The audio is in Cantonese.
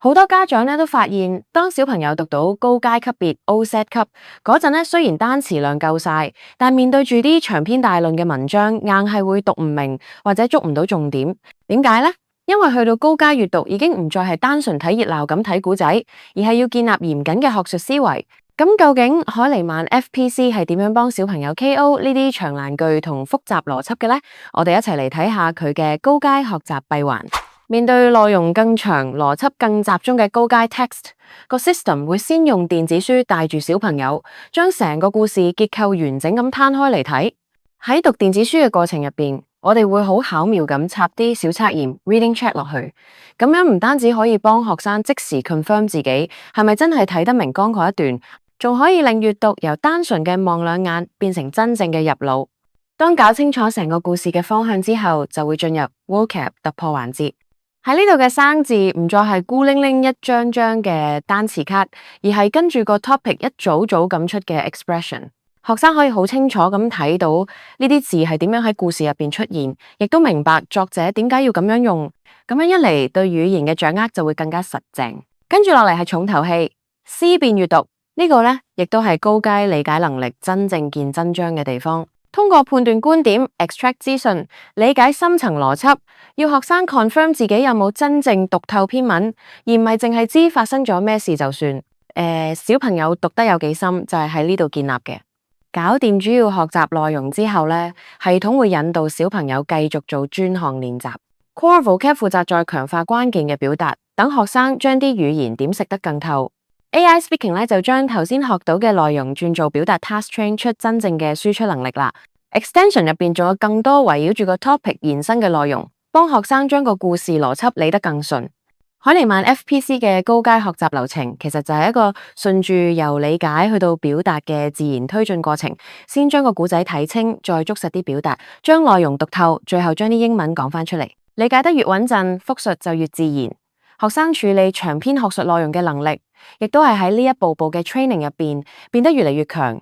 好多家長咧都發現，當小朋友讀到高階級別 OSAT 級嗰陣咧，雖然單詞量夠晒，但面對住啲長篇大論嘅文章，硬係會讀唔明或者捉唔到重點。點解呢？因為去到高階閱讀已經唔再係單純睇熱鬧咁睇故仔，而係要建立嚴謹嘅學術思維。咁究竟海尼曼 FPC 係點樣幫小朋友 KO 呢啲長難句同複雜邏輯嘅呢？我哋一齊嚟睇下佢嘅高階學習閉環。面對內容更長、邏輯更集中嘅高階 text，個 system 會先用電子書帶住小朋友，將成個故事結構完整咁攤開嚟睇。喺讀電子書嘅過程入邊，我哋會好巧妙咁插啲小測驗 reading check 落去，咁樣唔單止可以幫學生即時 confirm 自己係咪真係睇得明剛嗰一段，仲可以令閱讀由單純嘅望兩眼變成真正嘅入腦。當搞清楚成個故事嘅方向之後，就會進入 vocab 突破環節。喺呢度嘅生字唔再係孤零零一張張嘅單詞卡，而係跟住個 topic 一組組咁出嘅 expression。學生可以好清楚咁睇到呢啲字係點樣喺故事入邊出現，亦都明白作者點解要咁樣用。咁樣一嚟，對語言嘅掌握就會更加實淨。跟住落嚟係重頭戲，思辨閱讀呢個呢，亦都係高階理解能力真正見真章嘅地方。通過判斷觀點 extract 資訊，理解深層邏輯，要學生 confirm 自己有冇真正讀透篇文，而唔係淨係知發生咗咩事就算。小朋友讀得有幾深就係喺呢度建立嘅。搞掂主要學習內容之後呢，系統會引導小朋友繼續做專項練習。Core vocab 負責再強化關鍵嘅表達，等學生將啲語言點食得更透。AI Speaking 咧就將頭先學到嘅內容轉做表達 task train 出真正嘅輸出能力啦。Extension 入邊仲有更多圍繞住個 topic 延伸嘅內容，幫學生將個故事邏輯理得更順。海尼曼 FPC 嘅高階學習流程其實就係一個順住由理解去到表達嘅自然推進過程，先將個故仔睇清，再捉實啲表達，將內容讀透，最後將啲英文講翻出嚟。理解得越穩陣，複述就越自然。學生處理長篇學術內容嘅能力，亦都係喺呢一步步嘅 training 入邊變得越嚟越強。